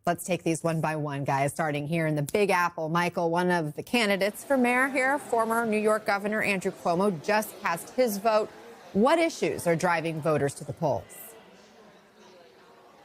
Let's take these one by one, guys, starting here in the Big Apple. Michael, one of the candidates for mayor here, former New York Governor Andrew Cuomo, just cast his vote. What issues are driving voters to the polls?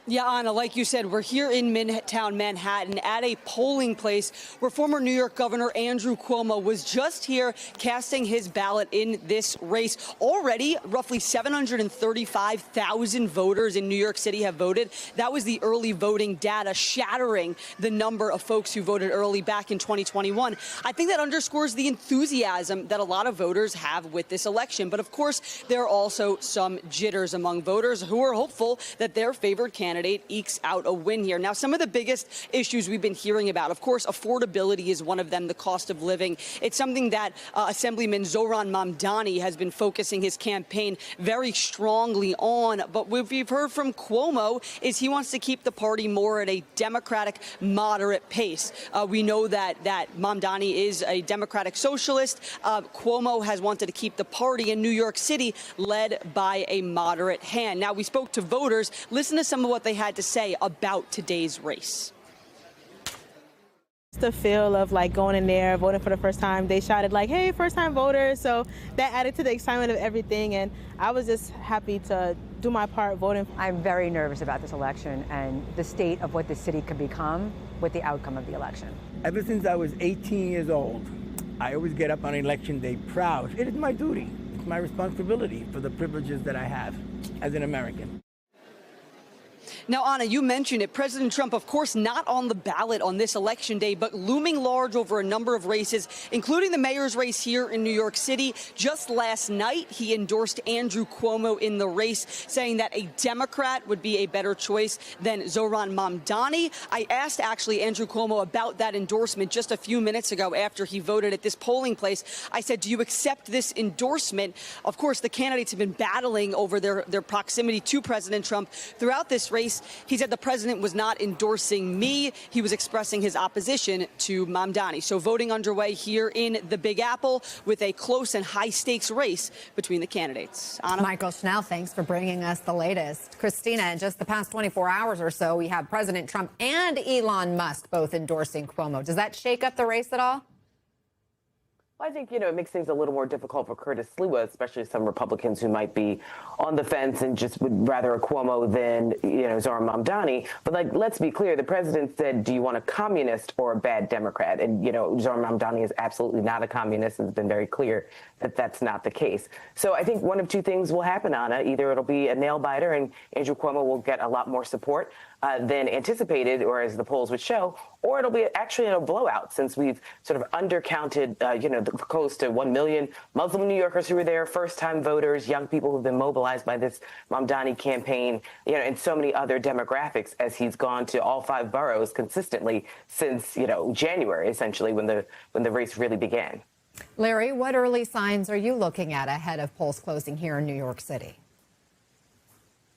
Yeah, Anna, like you said, we're here in Midtown Manhattan at a polling place where former New York Governor Andrew Cuomo was just here casting his ballot in this race. Already, roughly 735,000 voters in New York City have voted. That was the early voting data, shattering the number of folks who voted early back in 2021. I think that underscores the enthusiasm that a lot of voters have with this election. But of course, there are also some jitters among voters who are hopeful that their favored candidate ekes out a win here. Now, some of the biggest issues we've been hearing about, of course, affordability is one of them, the cost of living. It's something that Assemblyman Zohran Mamdani has been focusing his campaign very strongly on. But what we've heard from Cuomo is he wants to keep the party more at a Democratic moderate pace. We know that Mamdani is a Democratic socialist. Cuomo has wanted to keep the party in New York City led by a moderate hand. Now, we spoke to voters. Listen to some of what they had to say about today's race. The feel of like going in there, voting for the first time. They shouted like, hey, first time voters. So that added to the excitement of everything. And I was just happy to do my part voting. I'm very nervous about this election and the state of what the city could become with the outcome of the election. Ever since I was 18 years old, I always get up on election day proud. It is my duty. It's my responsibility for the privileges that I have as an American. Now, Anna, you mentioned it. President Trump, of course, not on the ballot on this election day, but looming large over a number of races, including the mayor's race here in New York City. Just last night, he endorsed Andrew Cuomo in the race, saying that a Democrat would be a better choice than Zohran Mamdani. I asked, actually, Andrew Cuomo about that endorsement just a few minutes ago after he voted at this polling place. I said, do you accept this endorsement? Of course, the candidates have been battling over their proximity to President Trump throughout this race. He said the president was not endorsing me. He was expressing his opposition to Mamdani. So voting underway here in the Big Apple with a close and high-stakes race between the candidates. Anna? Michael Schnell, thanks for bringing us the latest. Christina, in just the past 24 hours or so, we have President Trump and Elon Musk both endorsing Cuomo. Does that shake up the race at all? Well, I think, it makes things a little more difficult for Curtis Sliwa, especially some Republicans who might be on the fence and just would rather a Cuomo than, Zohran Mamdani. But, let's be clear. The president said, do you want a communist or a bad Democrat? And, Zohran Mamdani is absolutely not a communist and has been very clear that that's not the case. So I think one of two things will happen, Anna. Either it'll be a nail-biter and Andrew Cuomo will get a lot more support than anticipated, or as the polls would show, or it'll be actually a blowout since we've sort of undercounted, close to 1 million Muslim New Yorkers who were there, first-time voters, young people who've been mobilized by this Mamdani campaign, and so many other demographics as he's gone to all 5 boroughs consistently since, January, essentially, when the race really began. Larry, what early signs are you looking at ahead of polls closing here in New York City?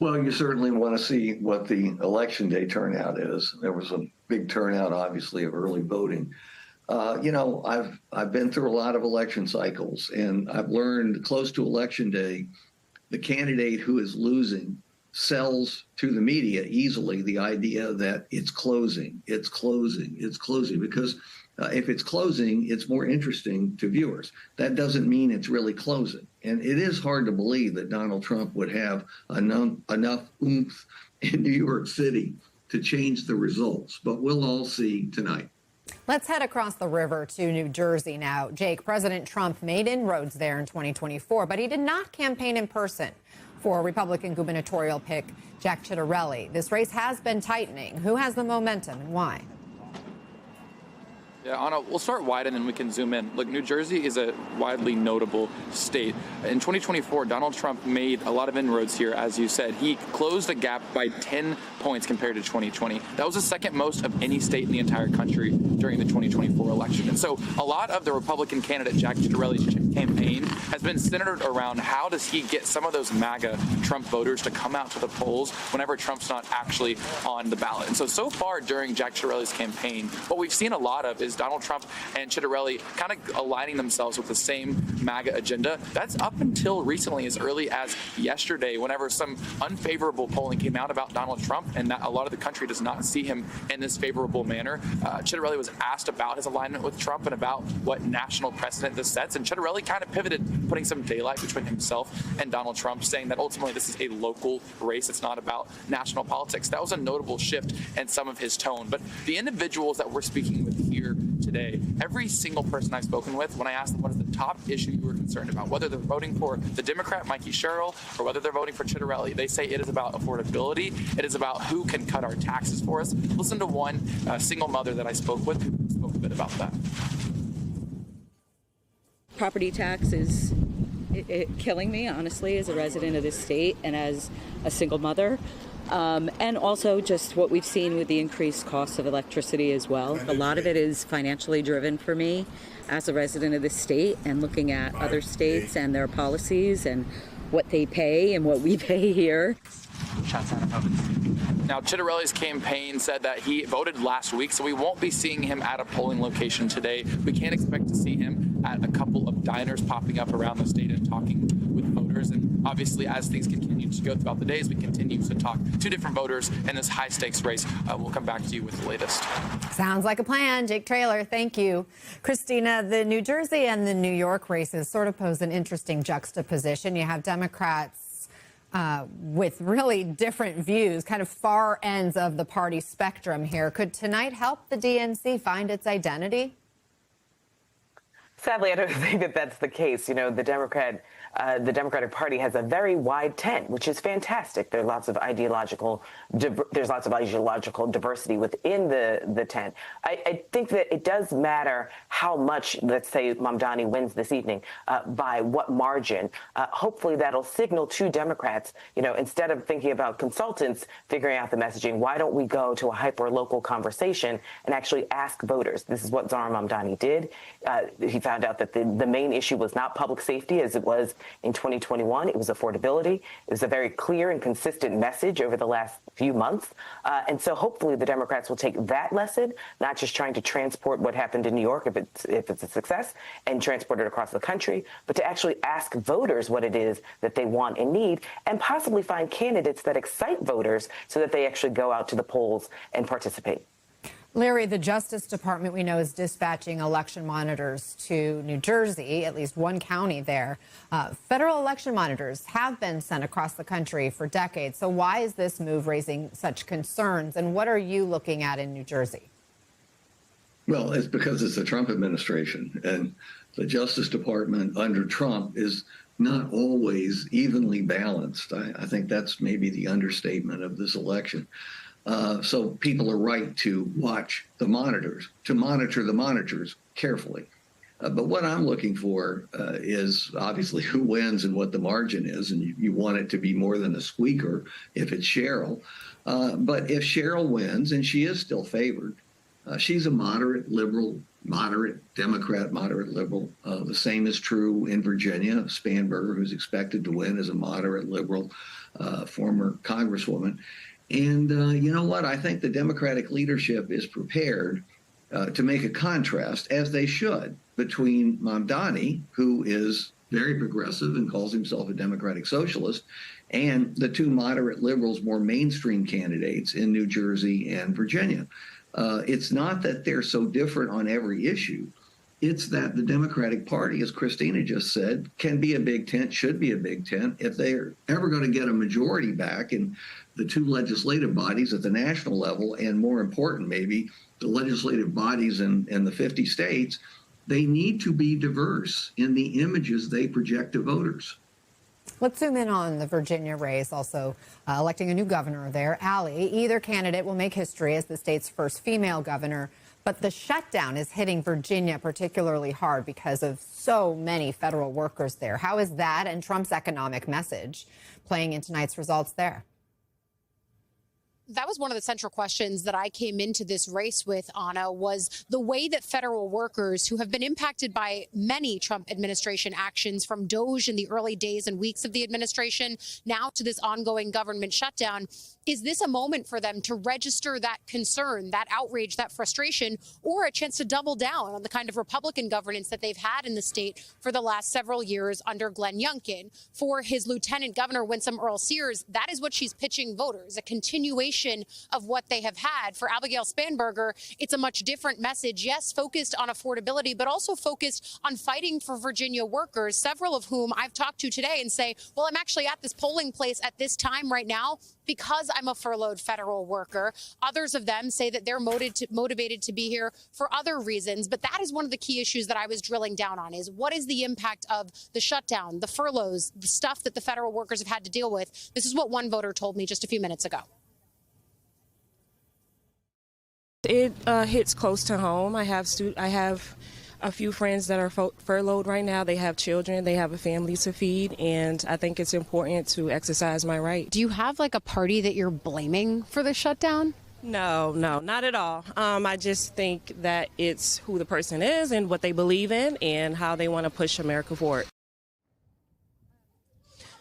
Well, you certainly want to see what the election day turnout is. There was a big turnout, obviously, of early voting. I've been through a lot of election cycles, and I've learned close to election day, the candidate who is losing sells to the media easily the idea that it's closing, because if it's closing, it's more interesting to viewers. That doesn't mean it's really closing. And it is hard to believe that Donald Trump would have enough oomph in New York City to change the results. But we'll all see tonight. Let's head across the river to New Jersey now. Jake, President Trump made inroads there in 2024, but he did not campaign in person for Republican gubernatorial pick Jack Ciattarelli. This race has been tightening. Who has the momentum and why? Yeah, Anna, we'll start wide and then we can zoom in. Look, New Jersey is a widely notable state. In 2024, Donald Trump made a lot of inroads here, as you said. He closed the gap by 10 points compared to 2020. That was the second most of any state in the entire country during the 2024 election. And so a lot of the Republican candidate Jack Ciattarelli's campaign has been centered around how does he get some of those MAGA Trump voters to come out to the polls whenever Trump's not actually on the ballot. And so far during Jack Ciattarelli's campaign, what we've seen a lot of is is Donald Trump and Ciattarelli kind of aligning themselves with the same MAGA agenda. That's up until recently, as early as yesterday, whenever some unfavorable polling came out about Donald Trump, and that a lot of the country does not see him in this favorable manner. Ciattarelli was asked about his alignment with Trump and about what national precedent this sets, and Ciattarelli kind of pivoted, putting some daylight between himself and Donald Trump, saying that ultimately this is a local race. It's not about national politics. That was a notable shift in some of his tone. But the individuals that we're speaking with here today, every single person I've spoken with, when I asked them what is the top issue you were concerned about, whether they're voting for the Democrat Mikey Sherrill or whether they're voting for Ciattarelli, they say it is about affordability. It is about who can cut our taxes for us. Listen to one single mother that I spoke with who spoke a bit about that. Property tax is killing me, honestly, as a resident of this state and as a single mother. And also just what we've seen with the increased cost of electricity as well. A lot of it is financially driven for me as a resident of this state, and looking at other states and their policies and what they pay and what we pay here. Now, Ciattarelli's campaign said that he voted last week, so we won't be seeing him at a polling location today. We can't expect to see him at a couple of diners popping up around the state and talking with voters. And obviously, as things continue to go throughout the days, we continue to talk to different voters in this high-stakes race. We'll come back to you with the latest. Sounds like a plan. Jake Traylor, thank you. Christina, the New Jersey and the New York races sort of pose an interesting juxtaposition. You have Democrats with really different views, kind of far ends of the party spectrum here. Could tonight help the DNC find its identity? Sadly, I don't think that that's the case. You know, the Democratic Party has a very wide tent, which is fantastic. There's lots of ideological diversity within the tent. I think that it does matter how much, let's say, Mamdani wins this evening, by what margin. Hopefully, that'll signal to Democrats, you know, instead of thinking about consultants figuring out the messaging, why don't we go to a hyper-local conversation and actually ask voters? This is what Zohran Mamdani did. He found out that the main issue was not public safety as it was in 2021. It was affordability. It was a very clear and consistent message over the last few months. And so hopefully the Democrats will take that lesson, not just trying to transport what happened in New York, if it's a success, and transport it across the country, but to actually ask voters what it is that they want and need, and possibly find candidates that excite voters so that they actually go out to the polls and participate. Larry, the Justice Department, we know, is dispatching election monitors to New Jersey, at least one county there. Federal election monitors have been sent across the country for decades. So why is this move raising such concerns? And what are you looking at in New Jersey? Well, it's because it's the Trump administration, and the Justice Department under Trump is not always evenly balanced. I think that's maybe the understatement of this election. So people are right to watch the monitors, to monitor the monitors carefully. But what I'm looking for is obviously who wins and what the margin is. And you want it to be more than a squeaker if it's Sherrill. But if Sherrill wins, and she is still favored, she's a moderate liberal, moderate Democrat, moderate liberal. The same is true in Virginia. Spanberger, who's expected to win, is a moderate liberal, former congresswoman. And you know what? I think the Democratic leadership is prepared to make a contrast, as they should, between Mamdani, who is very progressive and calls himself a democratic socialist, and the two moderate liberals, more mainstream candidates in New Jersey and Virginia. It's not that they're so different on every issue. It's that the Democratic Party, as Christina just said, can be a big tent, should be a big tent. If they're ever going to get a majority back in the two legislative bodies at the national level, and more important, maybe the legislative bodies in the 50 states, they need to be diverse in the images they project to voters. Let's zoom in on the Virginia race, also electing a new governor there, Alley. Either candidate will make history as the state's first female governor. But the shutdown is hitting Virginia particularly hard because of so many federal workers there. How is that and Trump's economic message playing in tonight's results there? That was one of the central questions that I came into this race with, Anna, was the way that federal workers who have been impacted by many Trump administration actions, from DOGE in the early days and weeks of the administration, now to this ongoing government shutdown, is this a moment for them to register that concern, that outrage, that frustration, or a chance to double down on the kind of Republican governance that they've had in the state for the last several years under Glenn Youngkin? For his lieutenant governor, Winsome Earl-Sears, that is what she's pitching voters, a continuation of what they have had. For Abigail Spanberger, it's a much different message, yes, focused on affordability, but also focused on fighting for Virginia workers, several of whom I've talked to today and say, well, I'm actually at this polling place at this time right now because I'm a furloughed federal worker. Others of them say that they're motivated to be here for other reasons. But that is one of the key issues that I was drilling down on, is what is the impact of the shutdown, the furloughs, the stuff that the federal workers have had to deal with. This is what one voter told me just a few minutes ago. It hits close to home. I have a few friends that are furloughed right now. They have children, they have a family to feed, and I think it's important to exercise my right. Do you have like a party that you're blaming for the shutdown? No, not at all. I just think that it's who the person is and what they believe in and how they want to push America forward.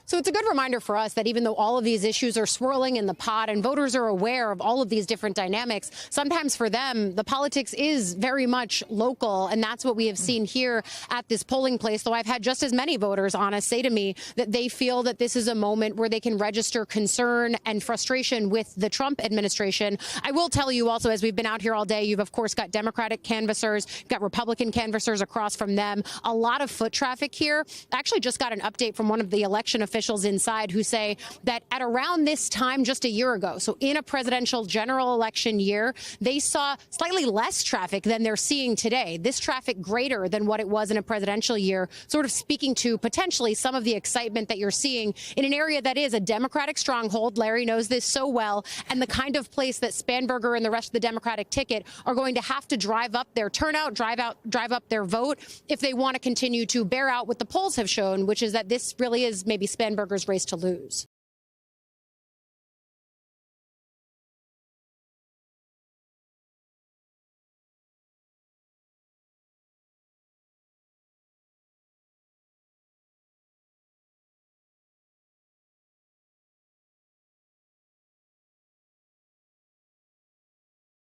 So it's a good reminder for us that even though all of these issues are swirling in the pot and voters are aware of all of these different dynamics, sometimes for them, the politics is very much local. And that's what we have seen here at this polling place. Though I've had just as many voters, Anna, say to me that they feel that this is a moment where they can register concern and frustration with the Trump administration. I will tell you also, as we've been out here all day, you've, of course, got Democratic canvassers, got Republican canvassers across from them. A lot of foot traffic here. I actually just got an update from one of the election officials inside who say that at around this time just a year ago, so in a presidential general election year, they saw slightly less traffic than they're seeing today. This traffic greater than what it was in a presidential year, sort of speaking to potentially some of the excitement that you're seeing in an area that is a Democratic stronghold. Larry knows this so well, and the kind of place that Spanberger and the rest of the Democratic ticket are going to have to drive up their turnout, drive up their vote if they want to continue to bear out what the polls have shown, which is that this really is maybe Spanberger's race to lose.